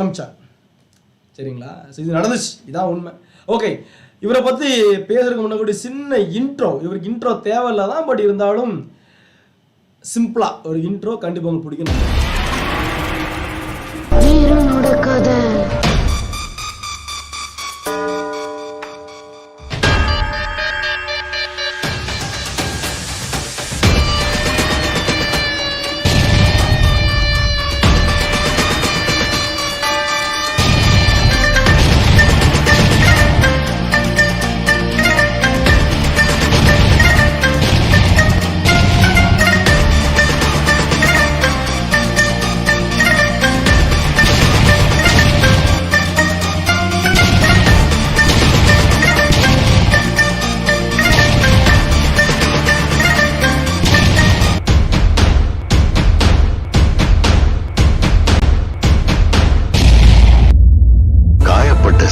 ஆரம்பிச்சார். சரிங்களா? இது நடந்துச்சு, இதான் உண்மை. ஓகே, இவரை பற்றி பேசுறதுக்கு முன்னாடி சின்ன இன்ட்ரோ. இவருக்கு இன்ட்ரோ தேவையில்லாதான், பட் இருந்தாலும் சிம்பிளாக ஒரு இன்ட்ரோ கண்டிப்பாக உங்களுக்கு பிடிக்கணும்.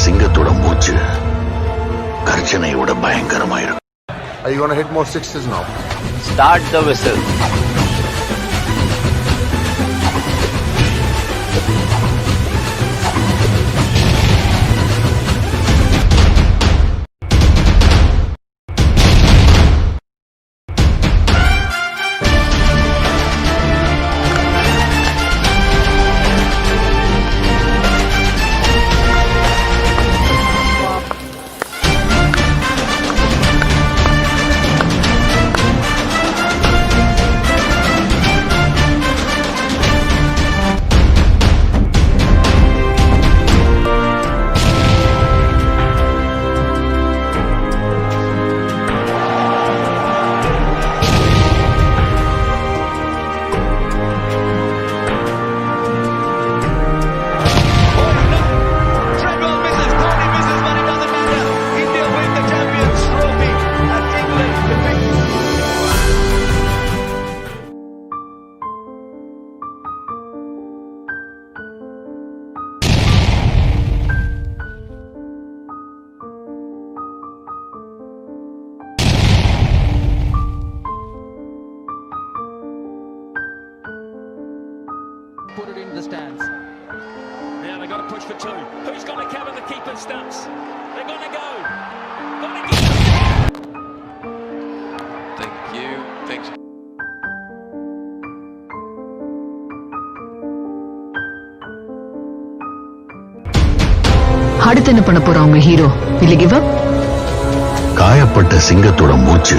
சிங்கத்தோட மூச்சு கர்ச்சனையோட பயங்கரமாயிருக்கும். Are you gonna hit more sixes now? Start the whistle. Put it in the stands. Now they've got to push for two. Who's going to cover the keeper's stumps? They're going to go. Going to get. Thank you. Thanks. அடுத்து என்ன பண்ண போறான் உங்க hero? இல்ல give up? காயப்பட்ட சிங்கத்தோட மூச்சு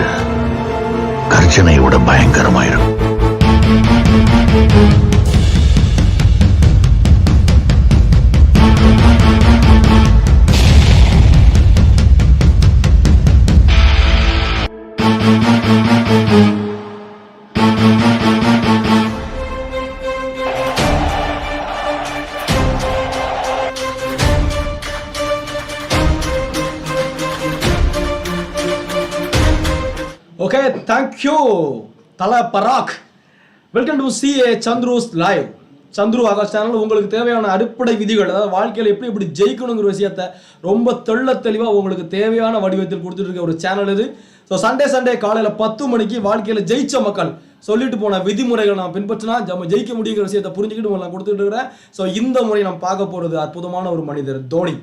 கர்ச்சனையோட பயங்கரமாயிருக்கும். Okay, thank you தல பராக். Welcome to CA Chandru's live. Chandru Akash channel உங்களுக்கு தேவையான அடிப்படை விதிகள், அதாவது வாழ்க்கையில் எப்படி எப்படி ஜெயிக்கணுங்கிற விஷயத்த ரொம்ப தெளிவாக உங்களுக்கு தேவையான வடிவத்தில் கொடுத்துட்டு இருக்க ஒரு சேனல் இது. ஸோ சண்டே காலையில் 10 மணிக்கு வாழ்க்கையில் ஜெயிச்ச மக்கள் சொல்லிட்டு போன விதிமுறைகளை நான் பின்பற்றினா நம்ம ஜெயிக்க முடியுங்கிற விஷயத்தை புரிஞ்சுக்கிட்டு உங்களுக்கு நான் கொடுத்துட்டு இருக்கிறேன். ஸோ இந்த முறை நம்ம பார்க்க போகிறது அற்புதமான ஒரு மனிதர் தோனி.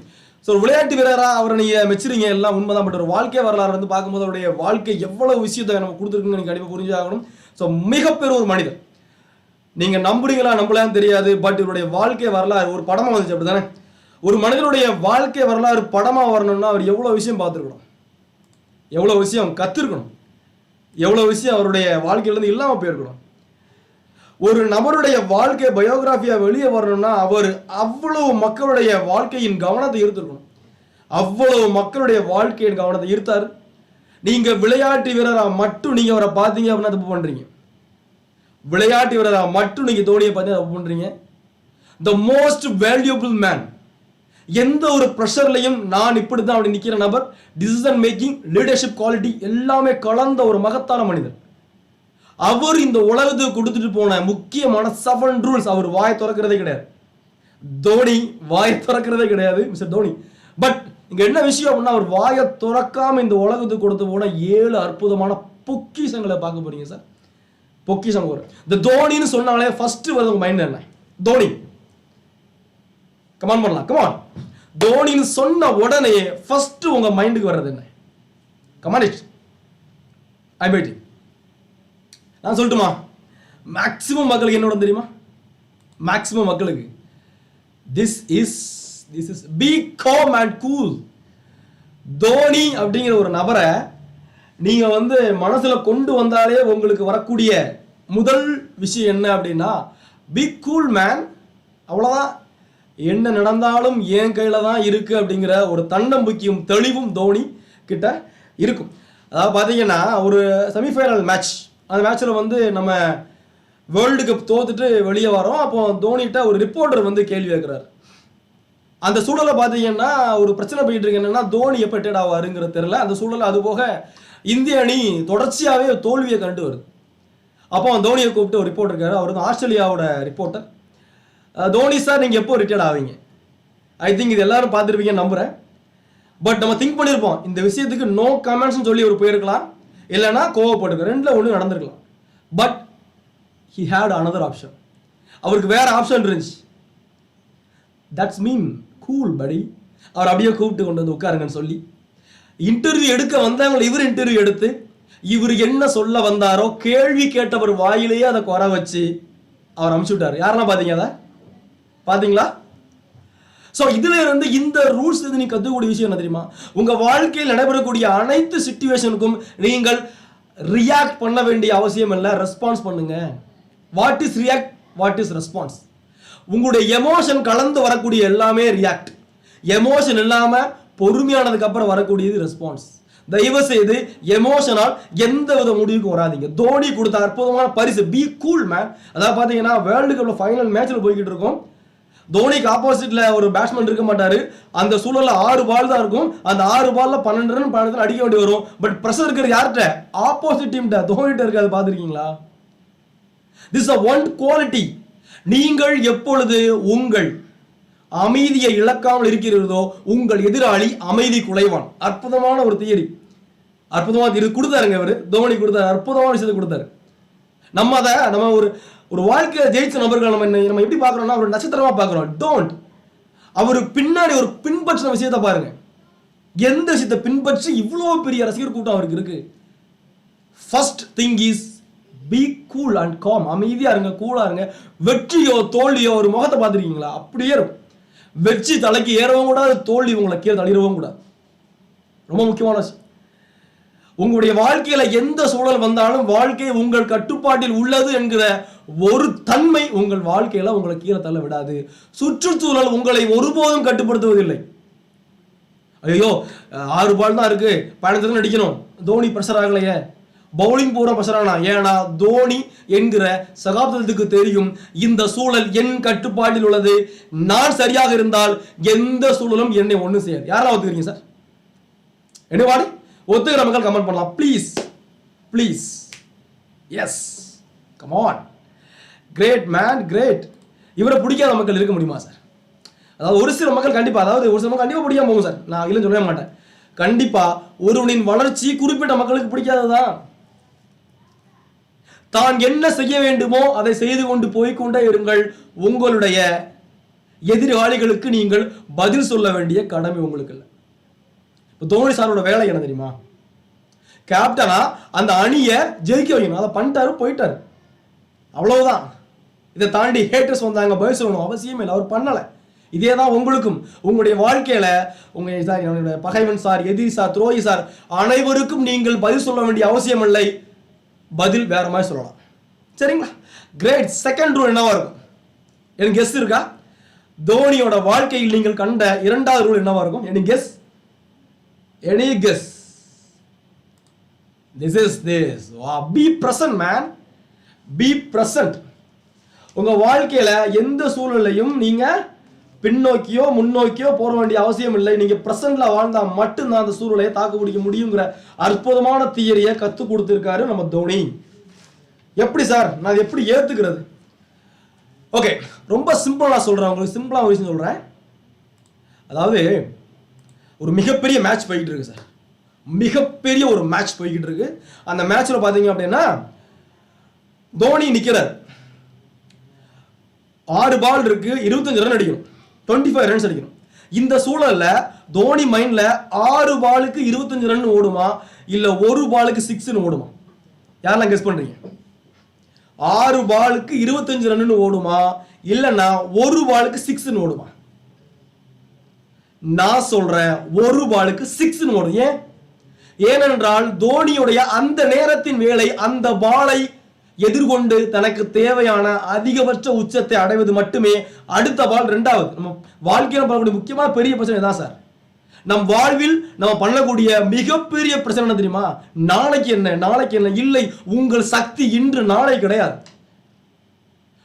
ஸோ விளையாட்டு வீரராக அவரை நீங்கள் மெச்சுறீங்க, எல்லாம் உண்மைதான். பட் ஒரு வாழ்க்கை வரலாறு வந்து பார்க்கும்போது அவருடைய வாழ்க்கை எவ்வளவு விஷயத்தை நம்ம கொடுத்துருக்குன்னு நீங்கள் கண்டிப்பாக புரிஞ்சாகணும். ஸோ மிகப்பெரிய ஒரு மனிதர். நீங்கள் நம்புறீங்களா நம்பலான்னு தெரியாது, பட் இவருடைய வாழ்க்கை வரலாறு ஒரு படமாக வந்துச்சு, அப்படி தானே? ஒரு மனிதனுடைய வாழ்க்கை வரலாறு படமாக வரணும்னா அவர் எவ்வளோ விஷயம் பார்த்துருக்கணும், எவ்வளோ விஷயம் கற்றுருக்கணும், எவ்வளோ விஷயம் அவருடைய வாழ்க்கையிலேருந்து இல்லாமல் போயிருக்கணும். ஒரு நபருடைய வாழ்க்கை பயோகிராஃபியாக வெளியே வரணும்னா அவர் அவ்வளவு மக்களுடைய வாழ்க்கையின் கவனத்தை ஈர்த்திருக்கணும். அவ்வளவு மக்களுடைய வாழ்க்கையின் கவனத்தை ஈர்த்தார். நீங்கள் விளையாட்டு வீரராக மட்டும் நீங்கள் அவரை பார்த்தீங்க அப்படின்னா தப்பு பண்ணுறீங்க. விளையாட்டு வீரராக மட்டும் நீங்கள் தோனியை பார்த்தீங்கன்னா தப்பு பண்ணுறீங்க. The most valuable man. எந்த ஒரு ப்ரெஷர்லையும் நான் இப்படி தான் அப்படி நிற்கிற நபர். டிசிஷன் மேக்கிங், லீடர்ஷிப் குவாலிட்டி எல்லாமே கலந்த ஒரு மகத்தான மனிதர். அவர் இந்த உலகத்துக்கு கொடுத்துட்டு போன முக்கியமான 7 ரூல்ஸ். அவர் வாய் திறக்கிறதே கிடையாது. தோனி வாய் திறக்கிறதே கிடையாது மிஸ்டர் தோனி. பட் இங்க என்ன விஷயம் அப்படின்னா, அவர் வாயை திறக்காம இந்த உலகத்துக்கு கொடுத்து போன 7 அற்புதமான பொக்கிஷங்களை பார்க்க போறீங்க சார். பொக்கிஷம் ஒரு இந்த தோனின்னு சொன்னாலே ஃபர்ஸ்ட் வருது உங்க மைண்ட் என்ன? தோனி. கமான் பண்ணலாம், கமான். தோனின்னு சொன்ன உடனே ஃபர்ஸ்ட் உங்க மைண்டுக்கு வர்றது என்ன? Come on it. I waiting. நான் சொல்லட்டுமா? மேக்ஸிமம் மக்களுக்கு என்னோட தெரியுமா? மேக்ஸிமம் மக்களுக்கு this is be calm and cool. Dhoni அப்படிங்கிற ஒரு நபரை நீங்க வந்து மனசுல கொண்டு வந்தாலே உங்களுக்கு வரக்கூடிய முதல் விஷயம் என்ன அப்படின்னா, பி கூல் மேன். அவ்வளவுதான். என்ன நடந்தாலும் என் கையில தான் இருக்கு அப்படிங்கிற ஒரு தன்னம்பிக்கையும் தெளிவும் தோனி கிட்ட இருக்கும். அதாவது பார்த்தீங்கன்னா ஒரு செமிஃபைனல் மேட்ச், அந்த மேட்ச்சில் வந்து நம்ம வேர்ல்டு கப் தோத்துட்டு வெளியே வரோம். அப்போ தோனிகிட்ட ஒரு ரிப்போர்ட்டர் வந்து கேள்வி கேட்குறாரு. அந்த சூழலை பார்த்தீங்கன்னா ஒரு பிரச்சனை போயிட்டு இருக்கு. என்னன்னா தோனி எப்போ ரிட்டையர்ட் ஆவாருங்கிற தெரியல. அந்த சூழல் அது போக இந்திய அணி தொடர்ச்சியாகவே தோல்வியை கண்டு வருது. அப்போ தோனியை கூப்பிட்டு ஒரு ரிப்போர்ட்டர் இருக்காரு. அவர் வந்து ஆஸ்திரேலியாவோட ரிப்போர்ட்டர். தோனி சார் நீங்கள் எப்போ ரிட்டையர்ட் ஆவீங்க? ஐ திங்க் இது எல்லாரும் பார்த்துருப்பீங்கன்னு நம்புகிறேன். பட் நம்ம திங்க் பண்ணியிருப்போம் இந்த விஷயத்துக்கு நோ கமெண்ட்ஸ்னு சொல்லி அவர் போயிருக்கலாம், இல்லைன்னா கோவப்பட்டிருக்க, ரெண்டில் ஒன்று நடந்திருக்கலாம். But he had another option. அவருக்கு வேற ஆப்ஷன் இருந்துச்சு. தட்ஸ் மீன் கூல் படி. அவர் அப்படியே கூப்பிட்டு கொண்டு வந்து உட்காருங்கன்னு சொல்லி இன்டர்வியூ எடுக்க வந்தவங்களை இவர் இன்டர்வியூ எடுத்து இவர் என்ன சொல்ல வந்தாரோ கேள்வி கேட்டவர் வாயிலேயே அதை குறை வச்சு அவர் அனுப்பிச்சு விட்டார். யாரெல்லாம் பார்த்தீங்க? அதை பார்த்தீங்களா? ஸோ இதுல இருந்து இந்த ரூல்ஸ் இருந்து நீங்க கற்றுக்கூடிய விஷயம் என்ன தெரியுமா? உங்க வாழ்க்கையில் நடைபெறக்கூடிய அனைத்து சிச்சுவேஷனுக்கும் நீங்கள் ரியாக்ட் பண்ண வேண்டிய அவசியம் இல்லை, ரெஸ்பான்ஸ் பண்ணுங்க. What is react, what is response? உங்களுடைய எமோஷன் கலந்து வரக்கூடிய எல்லாமே ரியாக்ட். எமோஷன் இல்லாம பொறுமையானதுக்கு அப்புறம் வரக்கூடியது ரெஸ்பான்ஸ். தயவு செய்து எமோஷனால் எந்த வித முடிவுக்கும் வராதீங்க. தோனி கொடுத்த அற்புதமான பரிசு பி கூல் மேன். அதாவது பாத்தீங்கன்னா வேர்ல்டு கப்ல ஃபைனல் மேட்ச்ல போய்கிட்டு இருக்கோம். தோனிக்கு ஆப்போசிட்ல ஒரு பேட்ஸ்மேன் இருக்க மாட்டாரு. அந்த சூழல்ல 6 பால் தான் இருக்கும். அந்த 6 பால்ல 12 ரன் 12 அடிக்க வேண்டி வரும். பட் பிரஷர் இருக்கிறது யார்கிட்ட? ஆப்போசிட் டீம்கிட்ட, தோனிட்ட இருக்காது. பாத்துருக்கீங்களா? This is one quality. நீங்கள் எப்பொழுது உங்கள் அமைதியை இழக்காமல் இருக்கிறதோ உங்கள் எதிராளி அமைதி குலைவான். அற்புதமான ஒரு தியரி. அற்புதமாக இது கொடுத்தாருங்க இவர், தோனி கொடுத்தாரு. அற்புதமான விஷயத்தை கொடுத்தாரு. நம்ம ஒரு வாழ்க்கையை ஜெயிச்ச நபர்கள் நம்ம எப்படி பார்க்குறோம்னா ஒரு நட்சத்திரமா பார்க்குறோம். டோன்ட். அவர் பின்னாடி ஒரு பின்பற்றின விஷயத்தை பாருங்க. எந்த விஷயத்தை பின்பற்றி இவ்வளோ பெரிய ரசிகர் கூட்டம் அவருக்கு இருக்கு. First thing is be cool and com. அமைதியா இருங்க, கூலா இருங்க. வெற்றியோ தோல்வியோ ஒரு முகத்தை பார்த்துருக்கீங்களா? அப்படியே இருக்கும். வெற்றி தலைக்கு ஏறவும் கூடாது, தோல்வி உங்களை கீழே தள்ளிடவும் கூடாது. ரொம்ப முக்கியமான விஷயம். உங்களுடைய வாழ்க்கையில எந்த சூழல் வந்தாலும் வாழ்க்கை உங்கள் கட்டுப்பாட்டில் உள்ளது என்கிற ஒரு தன்மை உங்கள் வாழ்க்கையில உங்களை கீழே தள்ள விடாது. சுற்றுச்சூழல் உங்களை ஒருபோதும் கட்டுப்படுத்துவதில்லை. ஐயோ 6 பால் தான் இருக்கு, 15 ரன் அடிக்கணும், தோனி பிரஷர் ஆகலையே, பவுலிங் பூரா பிரஷர் ஆனா. ஏன்னா தோனி என்கிற சகாப்தத்துக்கு தெரியும் இந்த சூழல் என் கட்டுப்பாட்டில் உள்ளது. நான் சரியாக இருந்தால் எந்த சூழலும் என்னை ஒன்றும் செய்யாது. யாரெல்லாம் ஒத்துக்கிறீங்க சார்? என்னவாடி ஒத்துக்கிற மக்கள் கமெண்ட் பண்ணலாம் please, please. Yes, come on. Great man, great. இவரை பிடிக்காத மக்கள் இருக்க முடியுமா சார்? அதாவது ஒரு சில மக்கள் கண்டிப்பா, அதாவது ஒரு சில மக்கள் கண்டிப்பா பிடிக்காம போகும் சார். நான் இல்லைன்னு சொல்லவே மாட்டேன். கண்டிப்பா ஒருவனின் வளர்ச்சி குறிப்பிட்ட மக்களுக்கு பிடிக்காததான். தான் என்ன செய்ய வேண்டுமோ அதை செய்து கொண்டு போய்கொண்டே இருங்கள். உங்களுடைய எதிராளிகளுக்கு நீங்கள் பதில் சொல்ல வேண்டிய கடமை உங்களுக்கு இல்லை. இப்போ தோனி சாரோட வேலை என்ன தெரியுமா? கேப்டனா அந்த அணியை ஜெயிக்க வைக்கணும். அதை பண்ணிட்டாரு, போயிட்டாரு, அவ்வளவுதான். இதை தாண்டி ஹேட்டர்ஸ் வந்தாங்க பதில் சொல்லணும் அவசியம் இல்லை. அவர் பண்ணலை. இதே தான் உங்களுக்கும். உங்களுடைய வாழ்க்கையில உங்களுடைய பகைவன் சார், எதிரி சார், துரோகி சார் அனைவருக்கும் நீங்கள் பதில் சொல்ல வேண்டிய அவசியம் இல்லை. பதில் வேற மாதிரி சொல்லலாம். சரிங்களா? கிரேட். செகண்ட் ரூல் என்னவா இருக்கும்? எனக்கு கெஸ் இருக்கா? தோனியோட வாழ்க்கையில் நீங்கள் கண்ட 2வது ரூல் என்னவா இருக்கும்? Any guess? Any guess? This is this. B present man. Be present. உங்க வாழ்க்கையில எந்த சூழ்நிலையும் நீங்க பின்னோக்கியோ முன்னோக்கியோ போற வேண்டிய அவசியம் இல்லை. நீங்க பிரசன்ட்ல வாழ்ந்தா மட்டும்தான் அந்த சூழ்நிலையை தாக்கு பிடிக்க முடியுங்கிற அற்புதமான தியரியை கத்து கொடுத்திருக்காரு நம்ம தோனி. எப்படி சார் நான் எப்படி ஏத்துக்கிறது? ஓகே, ரொம்ப சிம்பிளா சொல்றேன். உங்களுக்கு சிம்பிளா ஒரு விஷயம் சொல்றேன். அதாவது ஒரு மிகப்பெரிய மேட்ச் போய்கிட்டு இருக்கு சார். மிகப்பெரிய ஒரு மேட்ச் போய்கிட்டு இருக்கு. அந்த மேட்ச்ல பாத்தீங்க அப்படின்னா தோனி நிக்கிறார். 6 பால் இருக்கு, 25 ரன் அடிக்கணும். 25 ரன்ஸ் அடிக்கணும். இந்த சூழல்ல தோனி மைண்ட்ல 6 பாலுக்கு 25 ரன் ஓடுமா இல்ல 1 பாலுக்கு 6 ஓடுமா? யாரெல்லாம் கெஸ் பண்றீங்க? 6 பாலுக்கு 25 ரன் ஓடுமா இல்லனா 1 பாலுக்கு 6 ஓடுமா? நான் சொல்றேன் 1 பாலுக்கு 6 ஓடும். ஏனென்றால் தோனியுடைய அந்த நேரத்தின் வேலை அந்த பாலை எதிர்கொண்டு தனக்கு தேவையான அதிகபட்ச உச்சத்தை அடைவது மட்டுமே. அடுத்த பால் இரண்டாவது. நம்ம வாழ்க்கையில பார்க்கக்கூடிய முக்கியமான பெரிய பிரச்சனை தான் சார். நம் வாழ்வில் நம்ம பண்ணக்கூடிய மிகப்பெரிய பிரச்சனை என்ன தெரியுமா? நாளைக்கு என்ன இல்லை. உங்கள் சக்தி இன்று நாளை கிடையாது.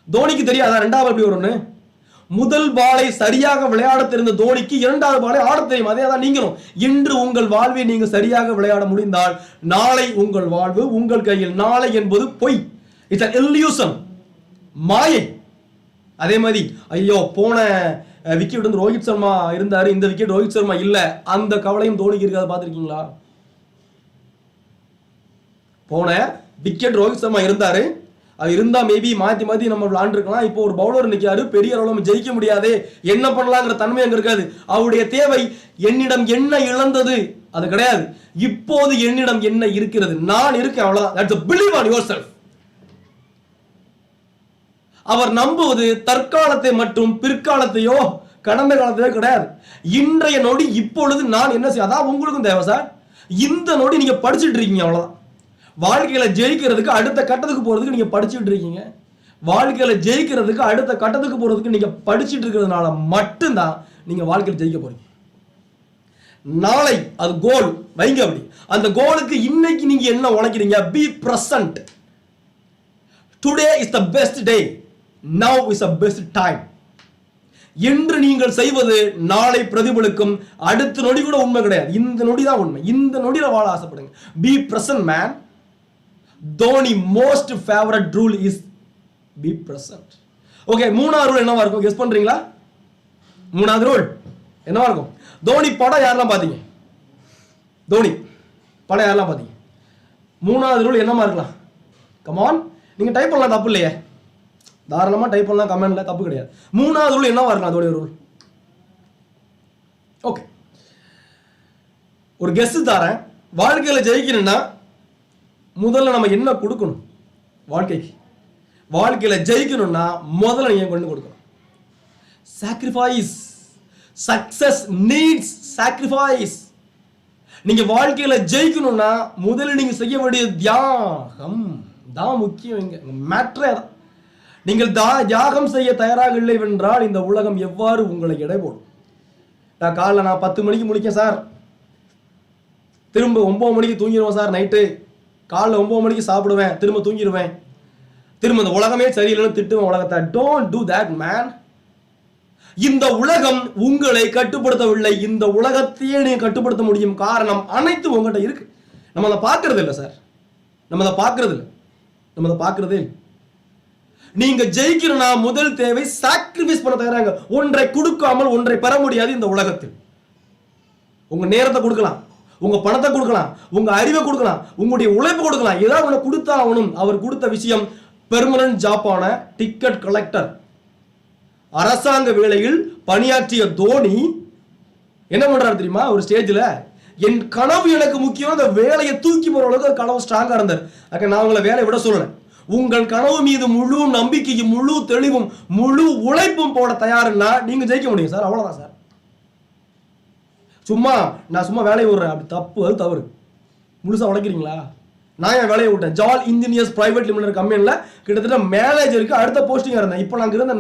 தோனிக்கு தெரியாதா இரண்டாவது எப்படி வரும்னு? முதல் பாலை சரியாக விளையாட தெரிந்த தோனிக்கு இரண்டாவது பாலை ஆட தெரியும். அதே தான் நீங்களும். இன்று உங்கள் வாழ்வை நீங்க சரியாக விளையாட முடிந்தால் நாளை உங்கள் வாழ்வு உங்கள் கையில். நாளை என்பது பொய். இட்ஸ் an illusion, மாயை. அதே மாதிரி ஐயோ போன விக்கெட் வந்து ரோஹித் சர்மா இருந்தாரு, இந்த விக்கெட் ரோஹித் சர்மா இல்ல, அந்த கவலையும் தோனிக்கு இருக்காது. பார்த்திருக்கீங்களா? போன விக்கெட் ரோஹித் சர்மா இருந்தாரு, அது இருந்தா மேபி மாத்தி நம்ம விளையாண்டுருக்கலாம். இப்போ ஒரு பவுலர் நிற்காரு, பெரிய அளவில் நம்ம ஜெயிக்க முடியாது, என்ன பண்ணலாங்கிற தன்மை அங்க இருக்காது. அவருடைய தேவை என்னிடம் என்ன இழந்தது அது கிடையாது, இப்போது என்னிடம் என்ன இருக்கிறது, நான் இருக்கேன், அவ்வளவுதான். That's a believe on yourself. அவர் நம்புவது தற்காலத்தை மற்றும் பிற்காலத்தையோ கடந்த காலத்தையோ கிடையாது. இன்றைய நொடி இப்பொழுது நான் என்ன செய்ய, அதான் உங்களுக்கும் தேவை சார். இந்த நொடி நீங்க படிச்சுட்டு இருக்கீங்க, அவ்வளவுதான். வாழ்க்கையில ஜெயிக்கிறதுக்கு அடுத்த கட்டத்துக்கு போறதுக்கு நீங்க படிச்சுட்டு இருக்கீங்க. வாழ்க்கையில ஜெயிக்கிறதுக்கு அடுத்த கட்டத்துக்கு போறதுக்கு நீங்க படிச்சுட்டு இருக்கிறதுனால மட்டும்தான் நீங்க வாழ்க்கையில் ஜெயிக்க போறீங்க. நாளை அது கோல் வைங்க. அப்படி அந்த கோலுக்கு இன்னைக்கு நீங்க என்ன உழைக்கிறீங்க? Be present. Today is the best day. Now is the best time. என்று நீங்கள் செய்வது நாளை பிரதிபலிக்கும். அடுத்த நொடி கூட உண்மை கிடையாது, இந்த நொடி தான் உண்மை. இந்த நொடியில வாழ ஆசைப்படுங்க. Be present man. Dhoni most favourite rule is be present. Okay, மூணாவது ரூல் என்னவா இருக்கும்? கெஸ் பண்றீங்களா? மூணாவது ரூல் என்னவா இருக்கும்? தோனி படம் யாரெல்லாம் பாத்தீங்க? தோனி படம் யாரெல்லாம் பாத்தீங்க? மூணாவது ரூல் என்னமா இருக்கலாம்? கமான், நீங்க டைப் பண்ணலாம், தப்பு இல்லையே. தாராளமா டைப் பண்ணலாம் கமெண்ட்ல, தப்பு கிடையாது. மூணாவது ரூல் என்னவா இருக்கலாம்? அதோட ரூல் ஓகே, ஒரு கெஸ் தரேன். வாழ்க்கையில ஜெயிக்கணும்னா முதல்ல நம்ம என்ன கொடுக்கணும்? வாழ்க்கைக்கு வாழ்க்கையில ஜெயிக்கணும்னா முதல்ல நீங்க கொண்டு கொடுக்கணும். சாக்ரிஃபைஸ். Success needs sacrifice. நீங்க வாழ்க்கையில ஜெயிக்கணும்னா முதல்ல நீங்க செய்ய வேண்டிய தியாகம் தான் முக்கியம். இங்க மேட்டரே தான். நீங்கள் தியாகம் செய்ய தயாராக இல்லை என்றால் இந்த உலகம் எவ்வாறு உங்களை எடை போடும்? காலைல நான் 10 மணிக்கு முடிக்கேன் சார், திரும்ப 9 மணிக்கு தூங்கிடுவேன் சார். நைட்டு காலைல 9 மணிக்கு சாப்பிடுவேன், திரும்ப தூங்கிடுவேன், திரும்ப இந்த உலகமே சரியில்லைன்னு திட்டுவேன் உலகத்தை. Don't do that man. இந்த உலகம் உங்களை கட்டுப்படுத்தவில்லை, இந்த உலகத்தையே நீங்க கட்டுப்படுத்த முடியும். காரணம் அனைத்தும் உங்கள்கிட்ட இருக்கு. நம்ம அதை பார்க்கறது இல்லை சார், நம்ம அதை பார்க்கறது இல்லை. நீங்க ஜெயிக்கணும்னா முதல் தேவை சாக்ரிஃபைஸ் பண்ண தயாராங்க. ஒன்றை கொடுக்காமல் ஒன்றை பெற முடியாது இந்த உலகத்தில். உங்க நேரத்தை கொடுக்கலாம், உங்க பணத்தை கொடுக்கலாம், உங்க அறிவை கொடுக்கலாம், உங்களுடைய உழைப்பு கொடுக்கலாம், ஏதாவது ஒன்று கொடுத்தா ஆகணும். அவர் கொடுத்த விஷயம் பெர்மனன்ட் ஜாப்பான டிக்கெட் கலெக்டர். அரசாங்க வேலையில் பணியாற்றிய தோனி என்ன பண்றாரு தெரியுமா? ஒரு ஸ்டேஜ்ல என் கனவு எனக்கு முக்கியம், அந்த வேலையை தூக்கி போற அளவுக்கு கனவு ஸ்ட்ராங்கா இருந்தார். நான் உங்களை வேலையை விட சொல்லல. உங்கள் கனவு மீது முழு நம்பிக்கையும் முழு தெளிவும் முழு உழைப்பும் போட தயாருன்னா நீங்க ஜெயிக்க முடியும் சார். அவ்வளவுதான் சார். நான் சும்மா வேலையை விடுறேன், அப்படி தப்பு, அது தவறு. முழுசா உழைக்கிறீங்களா? நான் என் வேலையை விட்டேன். ஜால் இன்ஜினியர்ஸ் பிரைவேட் லிமிடெட் கம்பெனியில் கிட்டத்தட்ட மேனேஜருக்கு அடுத்த போஸ்டிங்காக இருந்தேன். இப்போ நாங்கள் இருந்த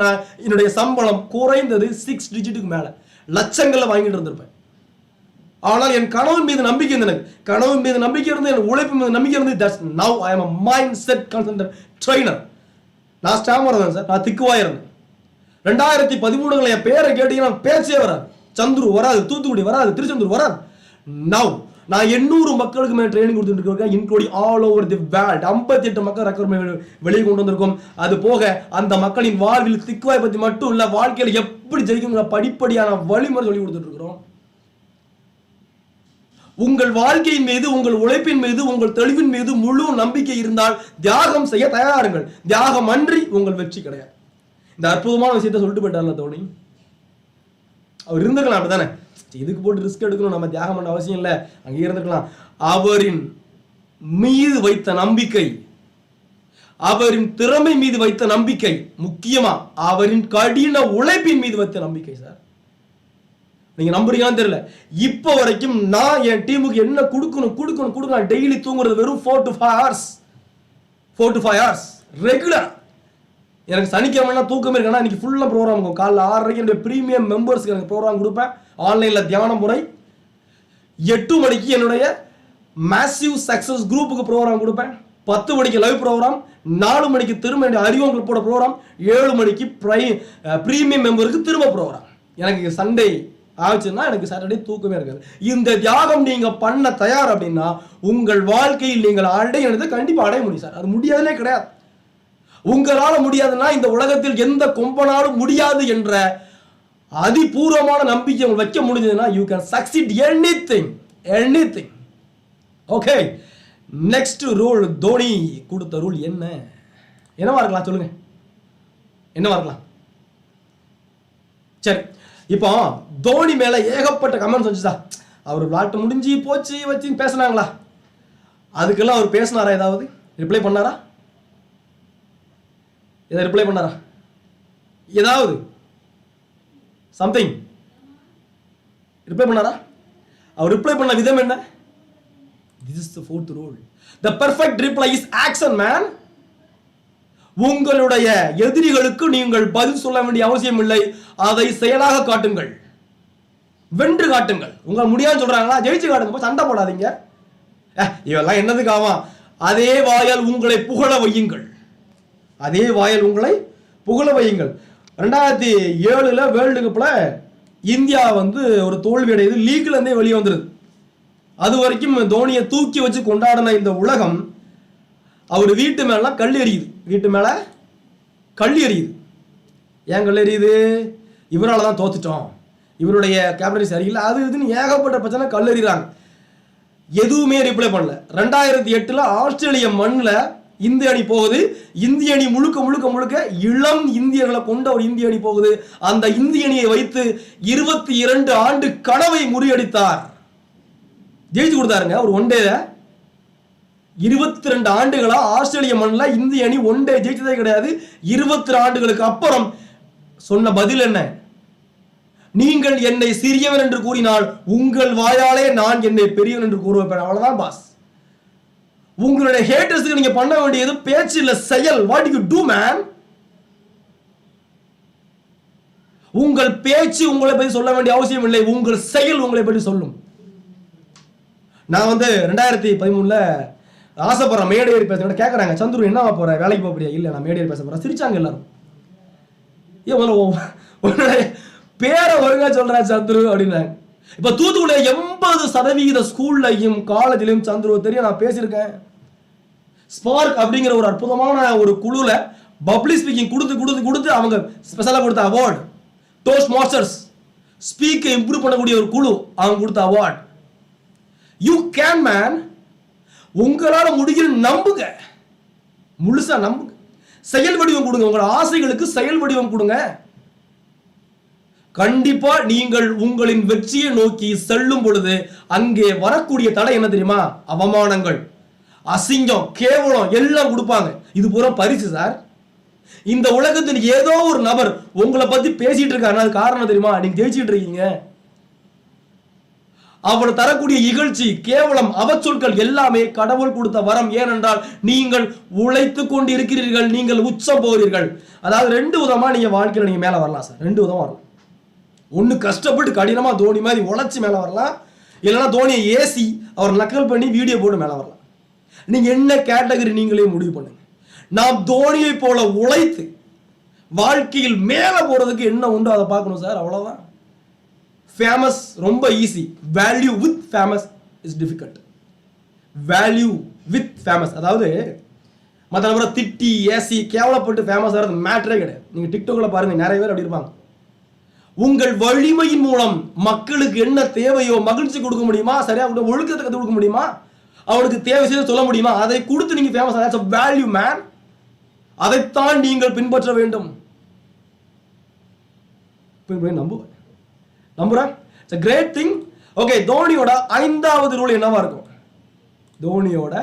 என்னுடைய சம்பளம் குறைந்தது 6 டிஜிட்டுக்கு மேலே லட்சங்களில் வாங்கிட்டு இருந்திருப்பேன். ஆனால் என் கனவு மீது நம்பிக்கை இருந்தது, கனவு மீது நம்பிக்கை இருந்து, என் உழைப்பு மீது நம்பிக்கை இருந்து. That's now I am a mindset consultant trainer. நான் ஸ்டாமர் இருந்தேன் சார், நான் திக்குவாய் இருந்தேன். 2013 என் பேரை கேட்டீங்கன்னா பேச்சே வராது. சந்துரு வராது, தூத்துக்குடி வராது, திருச்செந்தூர் வராது. நவ் நான் 800 மக்களுக்கு மேலே ட்ரைனிங் கொடுத்துட்டு இருக்கேன், including all over the world. 58 மக்கள் ரெக்ரூட்மெண்ட் வெளியே கொண்டு வந்திருக்கும். அது போக அந்த மக்களின் வாழ்வில் திக்குவாய் பற்றி மட்டும் இல்ல, வாழ்க்கையில் எப்படி ஜெயிக்குங்கிற படிப்படியான வழிமுறை சொல்லி கொடுத்துட்டு இருக்கிறோம். உங்கள் வாழ்க்கையின் மீது, உங்கள் உழைப்பின் மீது, உங்கள் தெளிவின் மீது முழு நம்பிக்கை இருந்தால் தியாகம் செய்ய தயாருங்கள். தியாகம் அன்றி உங்கள் வெற்றி கிடையாது. இந்த அற்புதமான விஷயத்தை சொல்லிட்டு போயிட்டார்ல தோனி. அவர் இருந்திருக்கலாம் அப்படிதானே, இதுக்கு போட்டு ரிஸ்க் எடுக்கணும், நம்ம தியாகம் பண்ண அவசியம் இல்லை, அங்கே இருந்திருக்கலாம். அவரின் மீது வைத்த நம்பிக்கை, அவரின் திறமை மீது வைத்த நம்பிக்கை, முக்கியமா அவரின் கடின உழைப்பின் மீது வைத்த நம்பிக்கை. சார் நீங்க நம்புறீங்களான்னு தெரியல, இப்போ வரைக்கும் நான் என் டீமுக்கு என்ன கொடுக்கணும் டெய்லி தூங்குறது வெறும் 4 to 5 hours ரெகுலர். எனக்கு சனிக்கிழமை தூக்கமே இருக்குன்னா இன்னைக்கு ஃபுல்லாக ப்ரோக்ராம் இருக்கும். காலைல 6:30 என்னுடைய ப்ரீமியம் மெம்பர்ஸ்க்கு எனக்கு ப்ரோக்ராம் கொடுப்பேன், ஆன்லைனில் தியான முறை. 8 மணிக்கு என்னுடைய மேசிவ் சக்ஸஸ் குரூப்புக்கு ப்ரோக்ராம் கொடுப்பேன். 10 மணிக்கு லைவ் ப்ரோக்ராம், 4 மணிக்கு திரும்ப என்னுடைய அறிவோம் குரூப்போட ப்ரோக்ராம், 7 மணிக்கு ப்ரீமியம் மெம்பருக்கு திரும்ப ப்ரோக்ராம். எனக்கு சண்டே ஆச்சுன்னா எனக்கு சாட்டர்டே தூக்கமே இருக்காது. இந்த தியாகம் நீங்க பண்ண தயார் அப்படின்னா உங்கள் வாழ்க்கையில் நீங்கள் அடையிறது கண்டிப்பா அடைய முடியும் சார். அது முடியாதே கிடையாது. உங்களால முடியாதுன்னா இந்த உலகத்தில் எந்த கொம்பனாலும் முடியாது என்ற அதிபூர்வமான நம்பிக்கை உங்களுக்கு வைக்க முடிஞ்சதுன்னா you can succeed anything. Okay, next rule. Dhoni கொடுத்த ரூல் என்னவா இருக்கலாம் சொல்லுங்க, என்னவா இருக்கலாம்? சரி, இப்போ தோனி மேல ஏகப்பட்ட கமெண்ட்ஸ் வந்துச்சா, அவர் விளையாட்டு முடிஞ்சு போச்சு வச்சு பேசினாங்களா? அதுக்கெல்லாம் அவர் பேசினாரா? ஏதாவது ரிப்ளை பண்ணாரா? ஏதாவது சம்திங் ரிப்ளை பண்ணாரா? அவர் ரிப்ளை பண்ண விதம் என்ன? This is the 4th rule. The perfect reply is action, man. உங்களுடைய எதிரிகளுக்கு நீங்கள் பதில் சொல்ல வேண்டிய அவசியம் இல்லை, அதை செயலாக காட்டுங்கள், வென்று காட்டுங்கள். உங்க முடியாதுன்னு சொல்றாங்களா, ஜெயிச்சு காட்டுங்க, சண்டை போடாதீங்க. இவெல்லாம் என்னதுக்கு ஆவான்? அதே வாயால் உங்களை புகழ வையுங்கள், 2007 வேர்ல்டு கப்ல இந்தியா ஒரு தோல்வி அடையுது, லீக்ல இருந்தே வெளியே வந்துருது. அது வரைக்கும் தோனியை தூக்கி வச்சு கொண்டாடின இந்த உலகம் அவர் வீட்டு மேல கல் எறியுது. ஏன் கல் எறியுது? இவரால் தான் தோத்துட்டோம், இவருடைய கேப்டன்சி சரியில்லை, அது இதுன்னு ஏகப்பட்ட பிரச்சனை கல் எறிகிறாங்க. எதுவுமே ரிப்ளை பண்ணல. 2008 ஆஸ்திரேலிய மண்ணில் இந்திய அணி போகுது. இந்திய அணி முழுக்க இளம் இந்தியர்களை கொண்ட ஒரு இந்திய அணி போகுது. அந்த இந்திய அணியை வைத்து 22 ஆண்டு கனவை முறியடித்தார், ஜெயிச்சு கொடுத்தாருங்க. ஒரு ஒன் டே 22 ஆண்டுகளா ஆஸ்திரேலிய மண்ணில் இந்திய அணி ஒன் டே ஜெயிச்சதே கிடையாது. 22 ஆண்டுகளுக்கு அப்புறம் சொன்ன பதில் என்ன? நீங்கள் என்னை சிறியவன் என்று கூறினால் உங்கள் வாயாலே நான் என்னை பெரியவன் என்று கூறுவேன். அவ்வளவுதான் பாஸ். உங்களுடைய ஹேட்டர்ஸ்க்கு நீங்க பண்ண வேண்டியது பேச்சு இல்ல, செயல். What to you to man? உங்கள் பேச்சு உங்களை பற்றி சொல்ல வேண்டிய அவசியம் இல்லை, உங்கள் செயல் உங்களை பற்றி சொல்லும். நான் 2013 ஆசைப்படுறேன் மேடை ஏறி பேச. கேட்கறாங்க, சந்துரு என்னவா போற, வேலைக்கு போக போறியா? இல்ல, நான் மேடை ஏறி பேச போறேன். சிரிச்சாங்க எல்லாரும். உன்னுடைய பேரை ஒழுங்கா சொல்றா சந்துரு அப்படின்னாங்க. இப்ப தூத்துக்குடிய 80% ஸ்கூல்லையும் காலேஜ்லயும் சந்துரு தெரியும், நான் பேசியிருக்கேன். ஸ்பார்க் அப்படிங்கிற ஒரு அற்புதமான ஒரு குழுல பப்ளிக் ஸ்பீக்கிங் கொடுத்து அவங்க ஸ்பெஷலா கொடுத்த அவார்டு. டோஸ்ட் மாஸ்டர்ஸ் ஸ்பீக்கை இம்ப்ரூவ் பண்ணக்கூடிய ஒரு குழு, அவங்க கொடுத்த அவார்டு. You can man. உங்களால முடிகிற நம்புங்க, முழுசா நம்புங்க, செயல் வடிவம் கொடுங்க. உங்கள் ஆசைகளுக்கு செயல் வடிவம் கொடுங்க. கண்டிப்பா நீங்கள் உங்களின் வெற்றியை நோக்கி செல்லும் பொழுது அங்கே வரக்கூடிய தடை என்ன தெரியுமா? அவமானங்கள், அசிங்கம், கேவலம் எல்லாம் கொடுப்பாங்க. இது பூரா பரிசு சார். இந்த உலகத்தில் ஏதோ ஒரு நபர் உங்களை பத்தி பேசிட்டு இருக்காரு, அது காரணம் தெரியுமா? நீங்க ஜெயிச்சிட்டு இருக்கீங்க. அவர் தரக்கூடிய இகழ்ச்சி, கேவலம், அவச்சொற்கள் எல்லாமே கடவுள் கொடுத்த வரம். ஏனென்றால் நீங்கள் உழைத்து கொண்டு இருக்கிறீர்கள், நீங்கள் உச்சம் போகிறீர்கள். அதாவது 2 விதமா நீங்க வாழ்க்கையில் நீங்க மேல வரலாம் சார். 2 விதமா வரலாம். ஒண்ணு கஷ்டப்பட்டு கடினமா தோனி மாதிரி உழைச்சி மேல வரலாம், இல்லைன்னா தோனியை ஏசி அவர் நக்கல் பண்ணி வீடியோ போட்டு மேல வரலாம். நீங்க என்ன கேட்டகரி நீங்களே முடிவு பண்ணுங்க. நாம் தோனியை போல உழைத்து வாழ்க்கையில் மேல போறதுக்கு என்ன உண்டோ அதை பார்க்கணும் சார். அவ்வளவுதான். ஃபேமஸ் ரொம்ப easy, value with famous is difficult. Value with famous, அதாவது மற்ற நபரை திட்டி ஏசி கேவலப்பட்டு ஃபேமஸ் ஆகிறது மேட்டரே கிடையாது. நீங்க டிக்டாக்ல பாருங்க, நிறைய பேர் அப்படி இருப்பாங்க. உங்கள் வலிமையின் மூலம் மக்களுக்கு என்ன தேவையோ, மகிழ்ச்சி கொடுக்க முடியுமா, சரியா ஒழுக்கத்தை கற்றுக் கொடுக்க முடியுமா, அவனுக்கு தேவை செய்ய சொல்ல முடியுமா, அதை கொடுத்து நீங்க ஃபேமஸ் ஆக வேல்யூ மேன். அதைத்தான் நீங்கள் பின்பற்ற வேண்டும். நம்புவேன். நம்புறேன். It's a great thing. Okay, தோனியோட 5வது ரூல் என்னவா இருக்கும்? தோனியோட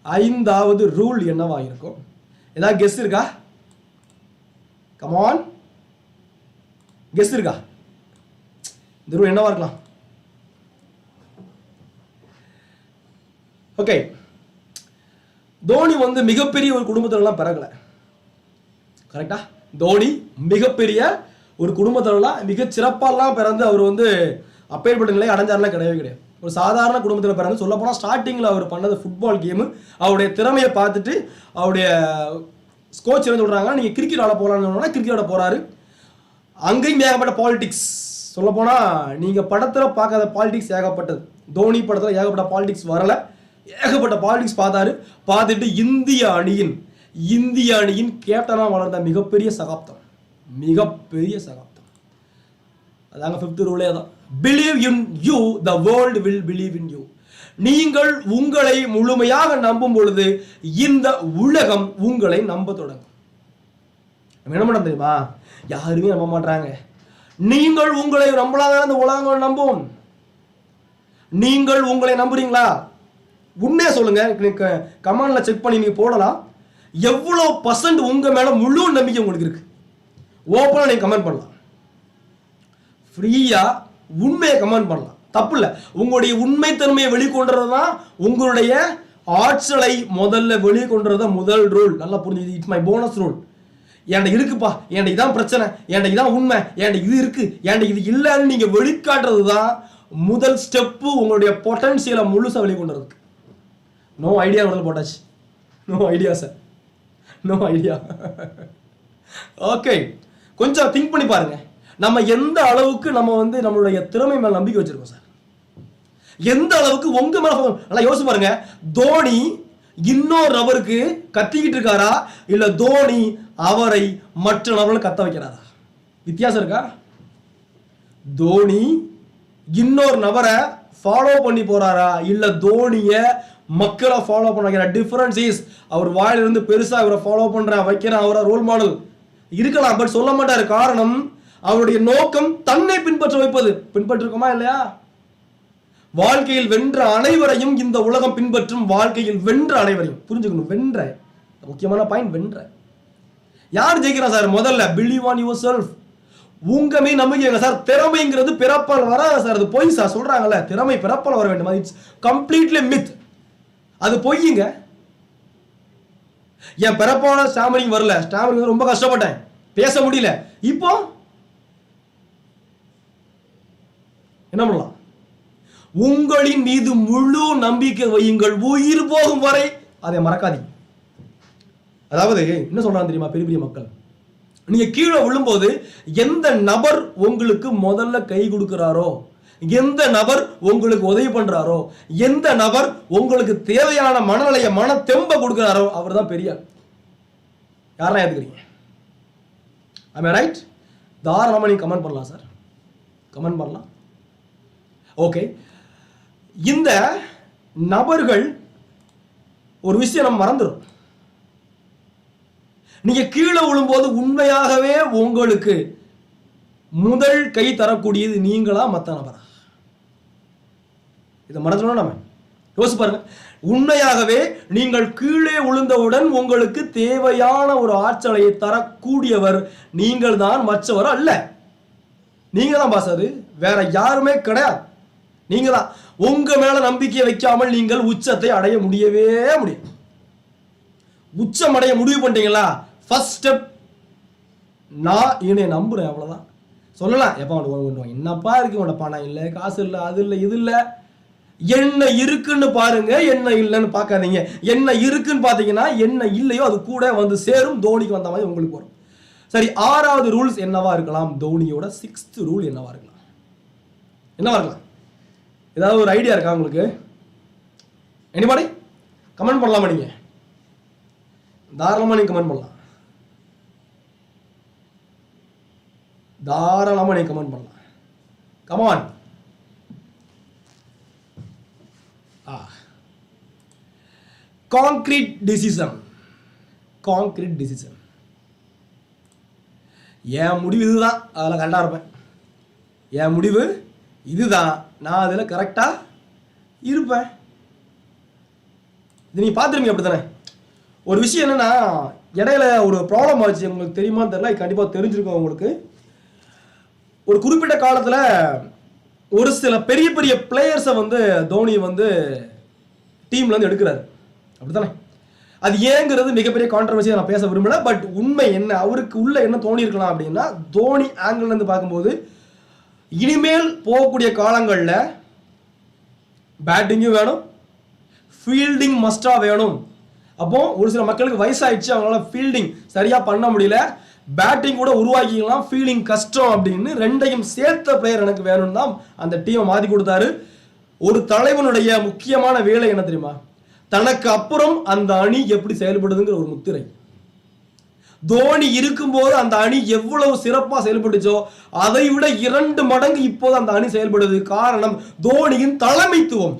5வது ரூல் என்னவா இருக்கும்? ஏதாவது கெஸ் இருக்கா? கம் ஆன், கெஸ் இருக்கா? இந்த ரூல் என்னவா இருக்கலாம்? ஓகே, தோனி வந்து மிகப்பெரிய ஒரு குடும்பத்திலலாம் பிறக்கல. கரெக்டா? தோனி மிகப்பெரிய ஒரு குடும்பத்திலலாம் மிக சிறப்பாலாம் பிறந்து அவர் வந்து அப்பேற்பட்ட நிலையை அடைஞ்சாரெலாம் கிடையவே கிடையாது. ஒரு சாதாரண குடும்பத்தில் பிறந்து, சொல்லப்போனால் ஸ்டார்டிங்கில் அவர் பண்ணது ஃபுட்பால் கேமு. அவருடைய திறமையை பார்த்துட்டு அவருடைய கோச் என்ன சொல்கிறாங்க, நீங்கள் கிரிக்கெட் ஆட போகலான்னு சொன்னோன்னா கிரிக்கெட் ஆட போகிறாரு. அங்கேயும் ஏகப்பட்ட பாலிடிக்ஸ். சொல்லப்போனால் நீங்கள் படத்தில் பார்க்காத பாலிடிக்ஸ் ஏகப்பட்டது. தோனி படத்தில் ஏகப்பட்ட பாலிடிக்ஸ் வரலை, ஏகப்பட்ட பாலிடிக்ஸ் பார்த்துட்டு இந்திய அணியின் கேப்டனாக வளர்ந்த மிகப்பெரிய சகாப்தம். அதாங்க 5th ரூலே தான். Believe in you, the world will believe in you. நீங்கள் உங்களை முழுமையாக நம்பும் பொழுது இந்த உலகம் உங்களை நம்ப தொடங்கும். என்ன பண்ண தெரியுமா? யாருமே நம்ப மாட்டாங்க. நீங்கள் உங்களை நம்பலாத இந்த உலகம் நம்பும். நீங்கள் உங்களை நம்புறீங்களா? உண்மையா சொல்லுங்க, கமெண்ட்ல செக் பண்ணி நீங்க போடலாம். எவ்வளோ % உங்க மேல முழு நம்பிக்கை உங்களுக்கு இருக்கு? ஓப்பனா நீங்க கமெண்ட் பண்ணலாம். ஃப்ரீயா உண்மையை கமெண்ட் பண்ணலாம், தப்பு இல்லை. உங்களுடைய உண்மைத்தன்மையை வெளிக்கொண்டுறது தான் உங்களுடைய ஆற்றலை முதல்ல வெளிக்கொண்டுறது முதல் ரூல். நல்லா புரிஞ்சுது. It's my bonus rule. என்கிட்ட இருக்குப்பா, என்கிட்ட இதான் பிரச்சனை, என்கிட்ட இதான் உண்மை, என்கிட்ட இது இருக்கு, என்கிட்ட இது இல்லைன்னு நீங்க வெளிக்காட்டுறது தான் முதல் ஸ்டெப்பு உங்களுடைய பொட்டன்சியலை முழுசாக வெளிக்கொண்டுறதுக்கு. நோ ஐடியா போட்டாச்சு. No idea sir, no idea. Okay, கொஞ்சம் திங்க் பண்ணி பாருங்க. நம்ம எந்த அளவுக்கு நம்ம வந்து நம்மளுடைய திறமை மேல நம்பிக்கை வச்சிருக்கோம் சார்? எந்த அளவுக்கு உங்க மேல நல்லா யோசிச்சு பாருங்க. தோனி இன்னொரு நபருக்கு கத்திக்கிட்டு இருக்காரா, இல்ல தோனி அவரை மற்ற நபர்கள் கத்த வைக்கிறாரா? வித்தியாசம் இருக்கா? தோனி இன்னொரு நபரை ஃபாலோ பண்ணி போறாரா, இல்ல தோனிய மக்களை ஃபாலோ பண்ண வைக்கிற? டிஃபரன்ஸ் இஸ், அவர் வாயிலிருந்து பெருசா இவரை ஃபாலோ பண்ற வைக்கிறேன், அவரை ரோல் மாடல் இருக்கலாம், பட் சொல்ல மாட்டாரு. காரணம், அவருடைய நோக்கம் தன்னை பின்பற்ற வைப்பது. பின்பற்றிருக்கோமா இல்லையா? வாழ்க்கையில் வென்ற அனைவரையும் இந்த உலகம் பின்பற்றும். வாழ்க்கையில் வென்ற அனைவரையும் புரிஞ்சுக்கணும். வென்ற முக்கியமான பாயிண்ட், வென்ற. யார் ஜெயிக்கிறா சார்? முதல்ல பிலீவ் ஆன் யுவர் செல்ஃப். உங்க மீது நம்பிக்கைங்க சார். திறமைங்கிறது பிறப்பால் வராது சார், அது பொய் சார். சொல்றாங்கல்ல, திறமை பிறப்பால் வர வேண்டும், இட்ஸ் கம்ப்ளீட்லி மித். அது பொய்யுங்க. என் பிறப்பால ஸ்டாமரிங் வரல, ஸ்டாமரிங் ரொம்ப கஷ்டப்பட்டேன், பேச முடியல. இப்போ என்ன பண்ணலாம்? உங்களின் மீது முழு நம்பிக்கை வையுங்கள், உயிர் போகும் வரை அதை மறக்காதீங்க. அதாவது என்ன சொல்றாங்க தெரியுமா பெரிய பெரிய மக்கள்? நீங்க கீழே விழும்போது எந்த நபர் உங்களுக்கு முதல்ல கை கொடுக்கிறாரோ, எந்த நபர் உங்களுக்கு உதவி பண்றாரோ, எந்த நபர் உங்களுக்கு தேவையான மனநிலைய மன தெம்ப கொடுக்கிறாரோ அவர் தான் பெரிய. யாரெல்லாம் ஏத்துக்கிறீங்க? ஐ ரைட்? தாராளமா நீங்க கமெண்ட் பண்ணலாம் சார், கமெண்ட் பண்ணலாம். ஓகே, இந்த நபர்கள் ஒரு விஷயம் நம்ம மறந்துடும். நீங்க கீழே விழும்போது உண்மையாகவே உங்களுக்கு முதல் கை தரக்கூடியது நீங்களா மற்ற நபரா? இதை மறந்துடணும். நம்ம யோசிச்சு பாருங்க. உண்மையாகவே நீங்கள் கீழே விழுந்தவுடன் உங்களுக்கு தேவையான ஒரு ஆற்றலை தரக்கூடியவர் நீங்கள் தான், மற்றவர் அல்ல. நீங்க தான் பாஸ், அது வேற யாருமே கிடையாது. நீங்க தான். உங்க மேல நம்பிக்கை வைக்காமல் நீங்கள் உச்சத்தை அடைய முடியவே முடியாது. உச்சம் அடைய முடிவு பண்ணிட்டீங்களா, ஃபர்ஸ்ட் ஸ்டெப் நான் என்னை நம்புறேன், அவ்வளவுதான். சொல்லலாம் எப்ப என்னப்பா இருக்கு உன்ன பணம் இல்லை, காசு இல்லை, அது இல்லை, இது இல்லை. என்ன இருக்குன்னு பாருங்க, என்ன இல்லைன்னு பார்க்காதீங்க. என்ன இருக்குன்னு பார்த்தீங்கன்னா என்ன இல்லையோ அது கூட வந்து சேரும். தோனிக்கு வந்த மாதிரி உங்களுக்கு வரும். சரி, 6வது ரூல்ஸ் என்னவா இருக்கலாம்? தோனியோட 6th ரூல் என்னவா இருக்கலாம்? என்னவா இருக்கலாம்? ஏதாவது ஒரு ஐடியா இருக்கா உங்களுக்கு? எனிபாடி கமெண்ட் பண்ணலாமா? நீங்க தாராளமா நீங்க கமெண்ட் பண்ணலாம், தாராளமா நீங்க கமெண்ட் பண்ணலாம். Come on. Concrete decision. Concrete decision. என் முடிவு இதுதான், அதில் கரெக்டாக இருப்பேன். என் முடிவு இதுதான், நான் அதில் கரெக்டாக இருப்பேன். இது நீங்கள் பார்த்துருப்பீங்க அப்படி தானே. ஒரு விஷயம் என்னென்னா, இடையில ஒரு ப்ராப்ளம் ஆச்சு, உங்களுக்கு தெரியுமான்னு தெரியல, கண்டிப்பாக தெரிஞ்சிருக்கும் உங்களுக்கு. ஒரு குறிப்பிட்ட காலத்தில் ஒரு சில பெரிய பெரிய பிளேயர்ஸை வந்து தோனி வந்து டீம்லேருந்து எடுக்கிறாரு, அப்படி தானே. அது ஏங்கிறது மிகப்பெரிய கான்ட்ரவர்சியை நான் பேச விரும்பல. பட் உண்மை என்ன, அவருக்கு உள்ள என்ன தோணி இருக்கலாம் அப்படின்னா, தோனி ஆங்கிள்லேருந்து பார்க்கும்போது இனிமேல் போகக்கூடிய காலங்களில் பேட்டிங்கும் வேணும், ஃபீல்டிங் மஸ்டாக வேணும். அப்போ ஒரு சில மக்களுக்கு வயசாயிடுச்சு, அவங்களால ஃபீல்டிங் சரியாக பண்ண முடியல, பேட்டிங் கூட உருவாக்கிக்கலாம், ஃபீல்டிங் கஷ்டம் அப்படின்னு ரெண்டையும் சேர்த்த பிளேயர் எனக்கு வேணும்னு தான் அந்த டீமை மாற்றி கொடுத்தாரு. ஒரு தலைவனுடைய முக்கியமான வேலை என்ன தெரியுமா, தனக்கு அப்புறம் அந்த அணி எப்படி செயல்படுதுங்கிற ஒரு முத்திரை. தோனி இருக்கும்போது அந்த அணி எவ்வளவு சிறப்பாக செயல்பட்டுச்சோ அதை விட 2 மடங்கு இப்போது அந்த அணி செயல்படுது. காரணம் தோனியின் தலைமைத்துவம்.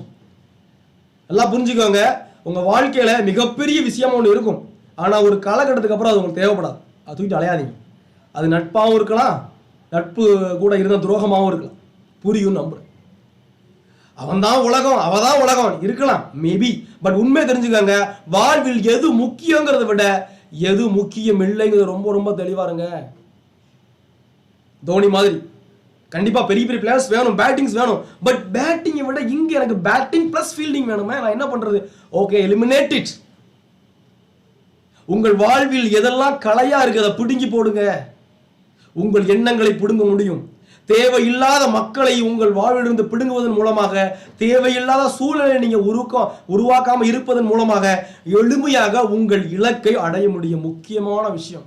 எல்லாம் புரிஞ்சுக்கோங்க, உங்க வாழ்க்கையில மிகப்பெரிய விஷயம் ஒன்று இருக்கும், ஆனா ஒரு காலகட்டத்துக்கு அப்புறம் அது உங்களுக்கு தேவைப்படாது. அது தூக்கிட்டு அலையாதீங்க. அது நட்பாகவும் இருக்கலாம், நட்பு கூட இருந்த துரோகமாகவும் இருக்கலாம். புரியும் நம்புறேன். அவன் தான் உலகம், அவதான் உலகம் இருக்கலாம் மேபி. பட் உண்மை தெரிஞ்சுக்கோங்க, வாழ்வில் எது முக்கியங்கிறத விட எது முக்கியம் இல்லைங்கிறது ரொம்ப ரொம்ப தெளிவாருங்க. தோனி மாதிரி கண்டிப்பா பெரிய பெரிய பிளேயர்ஸ் வேணும், பேட்டிங்ஸ் வேணும். பட் பேட்டிங்கை விட இங்க எனக்கு பேட்டிங் பிளஸ் ஃபீல்டிங் வேணுமே, நான் என்ன பண்றது? Okay, eliminate it. உங்கள் வாழ்வில் எதெல்லாம் கலையா இருக்கு அதை பிடுங்கி போடுங்க. உங்கள் எண்ணங்களை பிடுங்க முடியும். தேவையில்லாத மக்களை உங்கள் வாழ்விலிருந்து பிடுங்குவதன் மூலமாக, தேவையில்லாத சூழலை நீங்க உருவாக்காம இருப்பதன் மூலமாக எளிமையாக உங்கள் இலக்கை அடைய முடியும். முக்கியமான விஷயம்,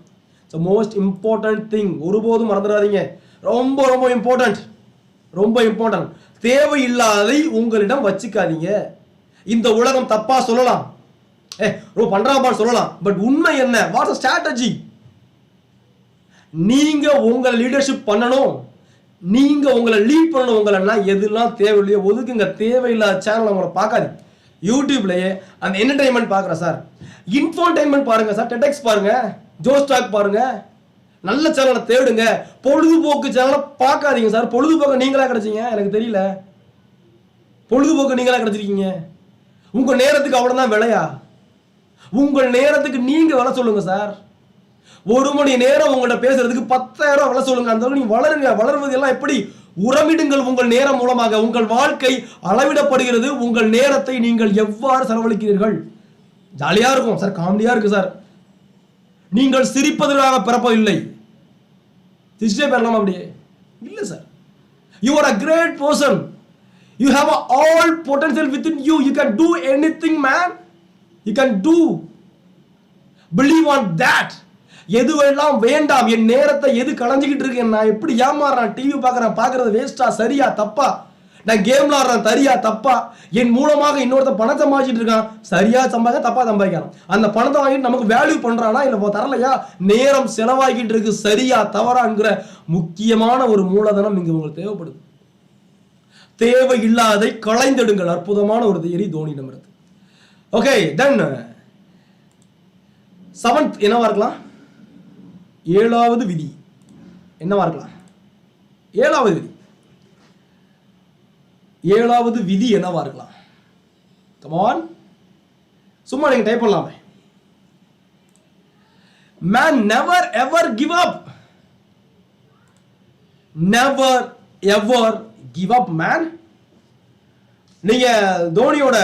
மோஸ்ட் இம்பார்ட்டன்ட் திங், ஒருபோதும் மறந்துடாதீங்க. ரொம்ப ரொம்ப இம்பார்ட்டன்ட், ரொம்ப இம்பார்ட்டன்ட். தேவையில்லாததை உங்களிடம் வச்சுக்காதீங்க. இந்த உலகம் தப்பா சொல்லலாம், ரொம்ப பண்றாப்பான்னு சொல்லலாம், பட் உண்மை என்ன, வாட்ஸ் ஸ்ட்ராட்டஜி? நீங்க உங்களை லீடர்ஷிப் பண்ணணும், நீங்க உங்களை லீட் பண்ணணும். உங்களன்னா எதுலாம் தேவையில்லையோ ஒதுக்குங்க. தேவையில்லாத சேனல் உங்களை பார்க்காது. யூடியூப்லயே அந்த என்டர்டைன்மெண்ட் பார்க்குறேன் சார், இன்ஃபோன்டைன்மெண்ட் பாருங்க சார், டெடெக்ஸ் பாருங்க, ஜோஸ்டாக் பாருங்க, நல்ல சேனலை தேடுங்க. பொழுதுபோக்கு சேனலை பார்க்காதீங்க சார். பொழுதுபோக்கு நீங்களா கிடைச்சீங்க? எனக்கு தெரியல. பொழுதுபோக்கு நீங்களா கிடைச்சிருக்கீங்க? உங்க நேரத்துக்கு அவ்வளவுதான் விலையா? உங்கள் நேரத்துக்கு நீங்க விலை சொல்லுங்க சார். 1 மணி நேரம் உங்கள்ட்ட பேசுறதுக்கு 10,000 விலை சொல்லுங்க. அந்த நீங்க வளருங்க. வளர்வது எல்லாம் எப்படி? உறவிடுங்கள். உங்கள் நேரம் மூலமாக உங்கள் வாழ்க்கை அளவிடப்படுகிறது. உங்கள் நேரத்தை நீங்கள் எவ்வாறு செலவழிக்கிறீர்கள்? ஜாலியா இருக்கும் சார், காமெடியா இருக்கு சார். நீங்கள் சிரிப்பதற்காக பிறப்பதில்லை. சிரிச்சே பெறலாம் அப்படியே இல்லை sir. You are a great person. You have all potential within you. You can do anything man. You can do. Believe on that. எதுவெல்லாம் வேண்டாம், என் நேரத்தை எது களைஞ்சிக்கிட்டு இருக்கேன், நான் எப்படி ஏமாறுறேன், டிவி பார்க்குறேன், பார்க்கறது வேஸ்டா, சரியா தப்பா, நான் கேம் விளாடுறேன் சரியா தப்பா, என் மூலமாக இன்னொருத்த பணத்தை சம்பாதிச்சிட்டு இருக்கான், சரியா சம்பாதிக்க தப்பா சம்பாதிக்கிறான், அந்த பணத்தை வாங்கிட்டு நமக்கு வேல்யூ பண்றானா இல்லை தரலையா, நேரம் செலவாகிட்டு இருக்கு, சரியா தவறாங்கிற முக்கியமான ஒரு மூலதனம் இங்கு உங்களுக்கு தேவைப்படுது. தேவையில்லாதை களைந்தெடுங்கள். அற்புதமான ஒரு தியரி தோனியிடம் இருக்கு. ஓகே, தென் 7th என்னவா இருக்கலாம்? 7வது விதி என்னவா இருக்கலாம்? 7வது விதி, 7வது விதி என்னவா இருக்கலாம்? கம் ஆன், சும்மா நீங்க டைப் பண்ணலாமே. Man never ever give up. Never ever give up man. நீங்க தோனியோட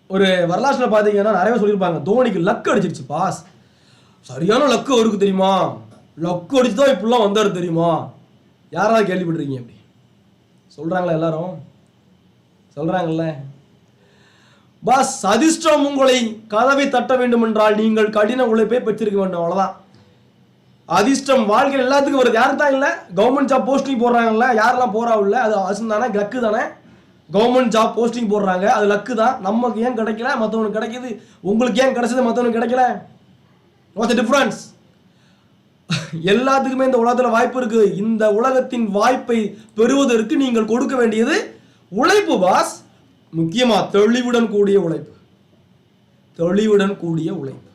ஒரு வரலாற்றுல பாத்தீங்கன்னா நிறைய சொல்லியிருப்பாங்க, தோனிக்கு லக் அடிச்சிருச்சு பாஸ், சரியான லக்கு அவருக்கு தெரியுமா, லக்கு அடிச்சுதான் இப்படிலாம் வந்தாரு தெரியுமா. யாராவது கேள்விப்பட்டிருக்கீங்க? அப்படி சொல்றாங்களா? எல்லாரும் சொல்றாங்கல்ல. பாஸ், அதிர்ஷ்டம் உங்களை கதவை தட்ட வேண்டும் என்றால் நீங்கள் கடின உழைப்பை பெற்றிருக்க வேண்டும், அவ்வளவுதான். அதிர்ஷ்டம் வாழ்க்கையில் எல்லாத்துக்கும் வருது. யாருக்கு தான் இல்லை? கவர்மெண்ட் ஜாப் போஸ்டிங் போடுறாங்கல்ல, யாரெல்லாம் போறாவில்ல, அது அதிர்ஷ்டம் தானே, லக்கு தானே. கவர்மெண்ட் ஜாப் போஸ்டிங் போடுறாங்க, அது லக்கு தான். நமக்கு ஏன் கிடைக்கல, மற்றவனுக்கு கிடைக்குது. உங்களுக்கு ஏன் கிடைச்சது, மற்றவனுக்கு கிடைக்கல? What's the difference? எல்லாத்துக்குமே இந்த உலகத்தில் வாய்ப்பு இருக்கு. இந்த உலகத்தின் வாய்ப்பை பெறுவதற்கு நீங்கள் கொடுக்க வேண்டியது உழைப்பு பாஸ். முக்கியமா தெளிவுடன் கூடிய உழைப்பு. தெளிவுடன் கூடிய உழைப்பு.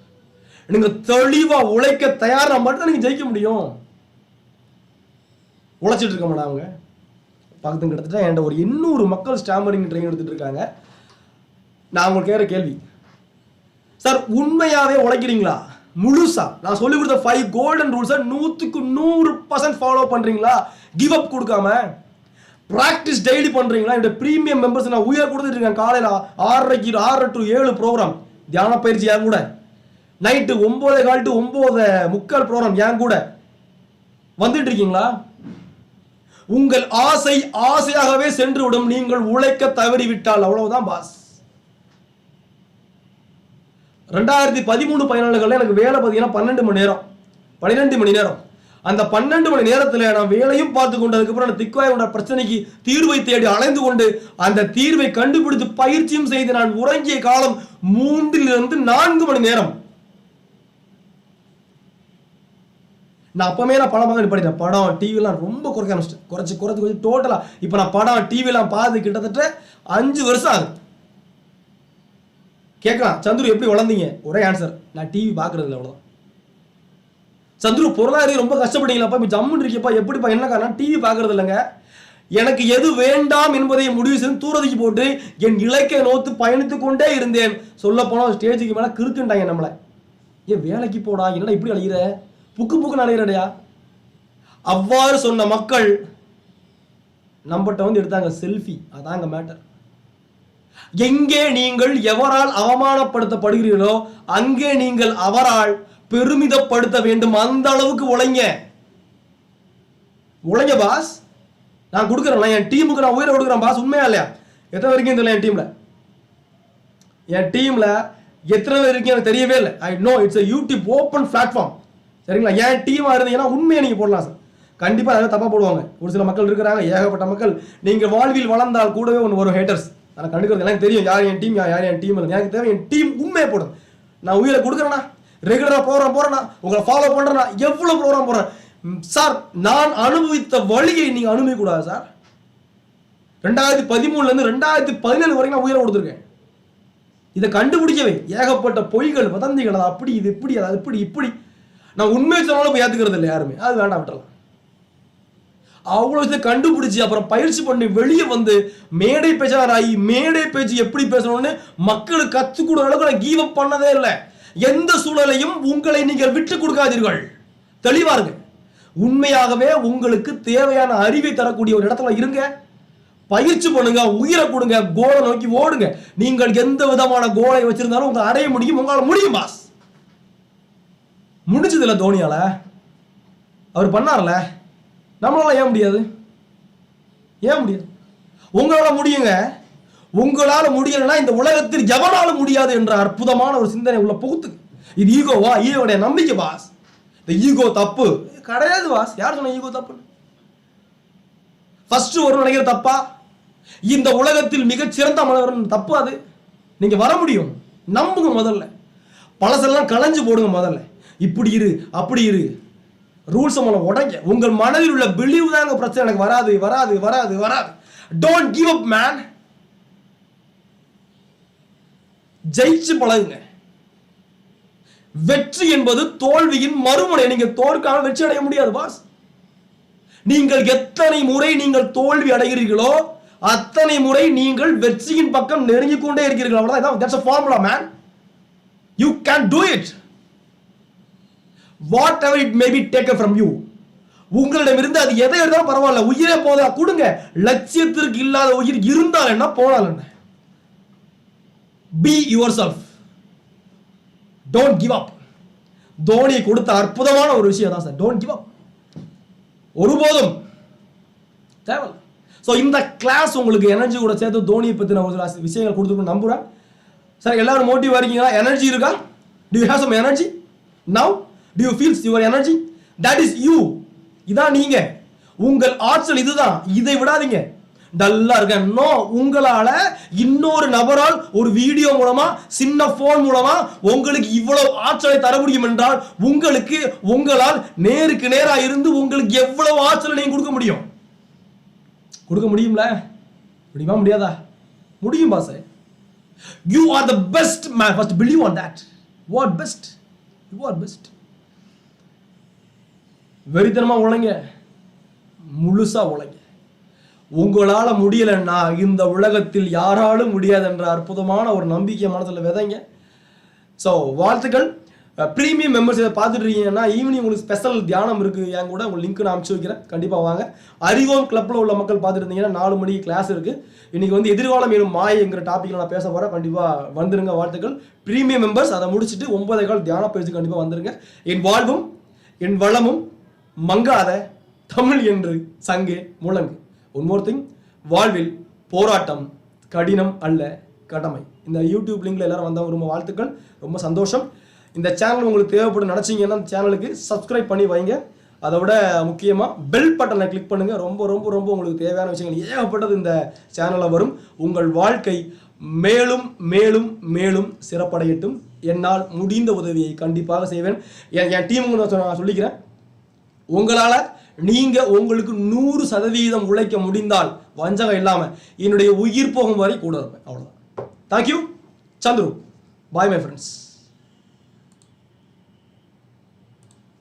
நீங்க தெளிவா உழைக்க தயாரா மட்டும் நீங்க ஜெயிக்க முடியும். உழைச்சிட்டு இருக்கோம்னா அவங்க பக்கத்து கிட்டத்தட்ட என்கிட்ட ஒரு 800 மக்கள் ஸ்டாமரிங் ட்ரைனிங் எடுத்துட்டு இருக்காங்க. நான் உங்களுக்கு கேட்குற கேள்வி, சார் உண்மையாவே உழைக்கிறீங்களா முழுசா? நான் சொல்லி கொடுத்த 5 கோல்டன் ரூல்ஸை 100% ஃபாலோ பண்றீங்களா? கிவ் அப் கொடுக்காம பிராக்டிஸ் டெய்லி பண்றீங்களா? என்னோட பிரீமியம் மெம்பர்ஸ் நான் உயர் கொடுத்துட்டு இருக்கேன். காலையில் 6 to 7 ப்ரோக்ராம் தியான பயிற்சி என் கூட, நைட்டு 9:15 to 9:45 ப்ரோக்ராம் என் கூட வந்துட்டு இருக்கீங்களா? உங்கள் ஆசை ஆசையாகவே சென்று விடும் நீங்கள் உழைக்க தவறிவிட்டால். அவ்வளவுதான் பாஸ். 2013-14 எனக்கு வேலை பார்த்தீங்கன்னா 12 மணி நேரம் 12 மணி நேரம். அந்த 12 மணி நேரத்தில் நான் வேலையும் பார்த்து கொண்டு அதுக்கப்புறம் திக்குவாய் உள்ள பிரச்சனைக்கு தீர்வை தேடி அலைந்து கொண்டு அந்த தீர்வை கண்டுபிடித்து பயிற்சியும் செய்து நான் உறங்கிய காலம் 3 to 4 மணி நேரம். நான் அப்பவே நான் படம் பார்க்க படித்தேன். படம் டிவிலாம் ரொம்ப குறைக்க ஆரம்பிச்சிட்டேன். குறைச்சி டோட்டலா இப்போ நான் படம் டிவிலாம் பார்த்து கிட்டத்தட்ட 5 வருஷம் ஆகுது. கேட்கலாம், சந்துரு எப்படி வளர்ந்தீங்க? ஒரே ஆன்சர், நான் டிவி பார்க்கறது இல்லை, அவ்வளோதான். சந்துரு பொருளாதார ரொம்ப கஷ்டப்பட்டீங்களாப்பா, இப்போ ஜம்முன்னு இருக்கப்பா, எப்படிப்பா? என்ன காரணம்? டிவி பார்க்கறது இல்லைங்க. எனக்கு எது வேண்டாம் என்பதை முடிவு செய்து தூரதிக்கு போட்டு என் இலக்கை நோத்து பயணித்து கொண்டே இருந்தேன். சொல்ல போனால் ஸ்டேஜுக்கு மேலே கிறுக்குண்டாங்க நம்மளை. ஏன் வேலைக்கு போடா, என்னடா இப்படி அழைகிற, புக்கு அழைகிறடையா? அவ்வாறு சொன்ன மக்கள் நம்மகிட்ட வந்து எடுத்தாங்க செல்ஃபி. அதாங்க மேட்டர். எங்கே நீங்கள் எவரால் அவமானப்படுத்தப்படுகிறீர்களோ அங்கே நீங்கள் அவரால் பெருமிதப்படுத்த வேண்டும். அந்த அளவுக்கு உழைங்க பாஸ். நான் கொடுக்குறேன், என் டீமுக்கு நான் உயிரை கொடுக்குறேன் பாஸ். உண்மையா இல்லையா? எத்தனை வரைக்கும் தெரியல என் டீம்ல எத்தனை பேர் இருக்கீங்க எனக்கு தெரியவே இல்லை. I know it's a YouTube open platform. சரிங்களா? என் டீமா இருந்தீங்கன்னா உண்மையை நீங்க போடலாம் சார். கண்டிப்பா அதை தப்பா போடுவாங்க. ஒரு சில மக்கள் இருக்கிறாங்க, ஏகப்பட்ட மக்கள். நீங்க வாழ்வில் வளர்ந்தால் கூடவே ஒன்று வரும் ஹேட்டர்ஸ். நான் கண்டுக்கிறது எனக்கு தெரியும் யார் என் டீம் யார் என் டீம். எனக்கு தேவை என் டீம் உண்மையை போடும். நான் உயிரை கொடுக்குறேன்னா, ரெகுலரா ப்ரோக்ராம் போறேன்னா, உங்களை ஃபாலோ பண்றேன்னா, எவ்வளவு ப்ரோக்ராம் போறேன் சார். நான் அனுபவித்த வழியை நீங்க அனுபவிக்க கூடாது சார். 2013 2017 வரைக்கும் நான் உயிரை கொடுத்துருக்கேன். இதை கண்டுபிடிக்கவே ஏகப்பட்ட பொய்கள் வதந்திகள், அது அப்படி இது இப்படி அது இப்படி இப்படி. நான் உண்மையை சொன்னாலும் போய் ஏத்துக்கிறது இல்லை யாருமே. அது வேண்டாம், விட்டுறலாம். அவ்வளவு கண்டுபிடிச்சு அப்புறம் பயிற்சி பண்ணி வெளியே வந்து மேடை பேச்சாளராகி மேடை பேச்சு எப்படி பேசணும்னு மக்களுக்கு கற்றுக்கூட அளவுக்கு நான் கீவ் அப் பண்ணதே இல்லை. எந்த சூழலையும் உங்களை நீங்கள் விட்டு கொடுக்காதீர்கள். தெளிவா இருங்க. உண்மையாகவே உங்களுக்கு தேவையான அறிவை தரக்கூடிய ஒரு இடத்துல இருங்க. பயிற்சி பண்ணுங்க, உயிரை கொடுங்க, கோலை நோக்கி ஓடுங்க. நீங்கள் எந்த விதமான கோலை வச்சிருந்தாலும் உங்களை அடைய முடியும். உங்களால் முடியும் பாஸ். முடிஞ்சது இல்லை தோனியால, அவர் பண்ணார்ல, நம்மளால ஏன் முடியாது? உங்களால முடியுங்க. உங்களால முடியலன்னா இந்த உலகத்தில் எவனால முடியாது என்ற அற்புதமான ஒரு சிந்தனை உள்ள புகுத்து. இது ஈகோவா? ஈகோடைய நம்பிக்கை பாஸ். இந்த ஈகோ தப்பு கிடையாது பாஸ். யார் சொன்ன ஈகோ தப்பு? ஃபர்ஸ்ட் ஒரு நினைக்கிற தப்பா? இந்த உலகத்தில் மிகச்சிறந்த மனிதன் தப்பு அது. நீங்க வர முடியும், நம்புங்க. முதல்ல பழசெல்லாம் களைஞ்சு போடுங்க. முதல்ல இப்படி இரு அப்படி இரு ரூல்ஸ் உடைங்க. உங்கள் மனதில் உள்ள பிலீவ் தான் பிரச்சனை. எனக்கு வராது வராது வராது வராது. Don't give up man. ஜெயிச்சு பழகுங்க. வெற்றி என்பது தோல்வியின் மறுமுனை. நீங்க தோற்காம வெற்றி அடைய முடியாது பாஸ். நீங்கள் எத்தனை முறை நீங்கள் தோல்வி அடைகிறீர்களோ அத்தனை முறை நீங்கள் வெற்றியின் பக்கம் நெருங்கிக் கொண்டே இருக்கிறீர்கள். அவ்வளவுதான். That's a formula, man. You can do it. Whatever it may be taken from you. உங்களிடமிருந்து அது எதை எடுத்தாலும் பரவாயில்ல. உயிரே போதா கொடுங்க. லட்சியத்திற்கு இல்லாத உயிர் இருந்தால் என்ன போனால் என்ன. Be yourself. Don't give up. Dhoni கொடுத்த அற்புதமான ஒரு விஷயம் தான் சார். Don't give up. ஒருபோதும் தேவை. ஸோ இந்த கிளாஸ் உங்களுக்கு எனர்ஜி கூட சேர்த்து தோனியை பற்றின ஒரு சில விஷயங்கள் கொடுத்துருக்கணும் நம்புகிறேன். சார் எல்லாரும் மோட்டிவ் இருக்கீங்களா? எனர்ஜி இருக்கா? Do you have some energy now? Do you feel your energy? That is you. இதான் நீங்க. உங்கள் ஆற்றல் இதுதான். இதை விடாதீங்க. டல்லா இருக்க. நோ, உங்களால இன்னொரு நபரால் ஒரு வீடியோ மூலமா சின்ன போன் மூலமா உங்களுக்கு இவ்வளவு ஆற்றலை தர முடியும் என்றால் உங்களுக்கு உங்களால் நேருக்கு நேரா இருந்து உங்களுக்கு எவ்வளவு ஆற்றலை நீங்க கொடுக்க முடியும்? கொடுக்க முடியும்ல? முடியுமா முடியாதா? முடியும் pass. You are the best man. First believe on that. What best? You are best. வெறித்தனமா உழைங்க. முழுசாக உழைங்க. உங்களால் முடியலைன்னா இந்த உலகத்தில் யாராலும் முடியாது என்ற அற்புதமான ஒரு நம்பிக்கை மனதில் விதைங்க. ஸோ வாழ்த்துக்கள். ப்ரீமியம் மெம்பர்ஸ் இதை பார்த்துட்டு இருக்கீங்கன்னா ஈவினிங் உங்களுக்கு ஸ்பெஷல் தியானம் இருக்குது. என் கூட உங்கள் லிங்க் நான் அனுப்பிச்சு வைக்கிறேன், கண்டிப்பாக வாங்க. அறிவோம் கிளப்பில் உள்ள மக்கள் பார்த்துட்டு இருந்தீங்கன்னா 4 மணிக்கு கிளாஸ் இருக்குது. இன்றைக்கி வந்து எதிர்காலம் மேலும் மாயங்கிற டாப்பிக்கில் நான் பேச போகிறேன். கண்டிப்பாக வந்துருங்க. வாழ்த்துக்கள். ப்ரீமியம் மெம்பர்ஸ் அதை முடிச்சுட்டு 9:15 தியான பயிற்சி கண்டிப்பாக வந்துருங்க. என் வாழ்வும் என் வளமும் மங்காத தமிழ் என்று சங்கே முழங்கு. ஒன் மோர் திங், வாழ்வில் போராட்டம் கடினம் அல்ல கடமை. இந்த யூடியூப் லிங்கில் எல்லாரும் வந்தவங்க ரொம்ப வாழ்த்துக்கள், ரொம்ப சந்தோஷம். இந்த சேனல் உங்களுக்கு தேவைப்படும் நினச்சிங்கன்னா சேனலுக்கு சப்ஸ்கிரைப் பண்ணி வைங்க. அதை விட முக்கியமாக பெல் பட்டனை கிளிக் பண்ணுங்கள். ரொம்ப ரொம்ப ரொம்ப உங்களுக்கு தேவையான விஷயங்கள் ஏகப்பட்டது இந்த சேனலில் வரும். உங்கள் வாழ்க்கை மேலும் மேலும் மேலும் சிறப்படையட்டும். என்னால் முடிந்த உதவியை கண்டிப்பாக செய்வேன். என் டீமுக்கு நான் சொல்லிக்கிறேன், உங்களால் நீங்கள் உங்களுக்கு 100% உழைக்க முடிந்தால் வஞ்சகம் இல்லாமல் என்னுடைய உயிர் போகும் வரை கூட இருப்பேன். அவ்வளோதான். Thank you. Chandru. Bye my friends.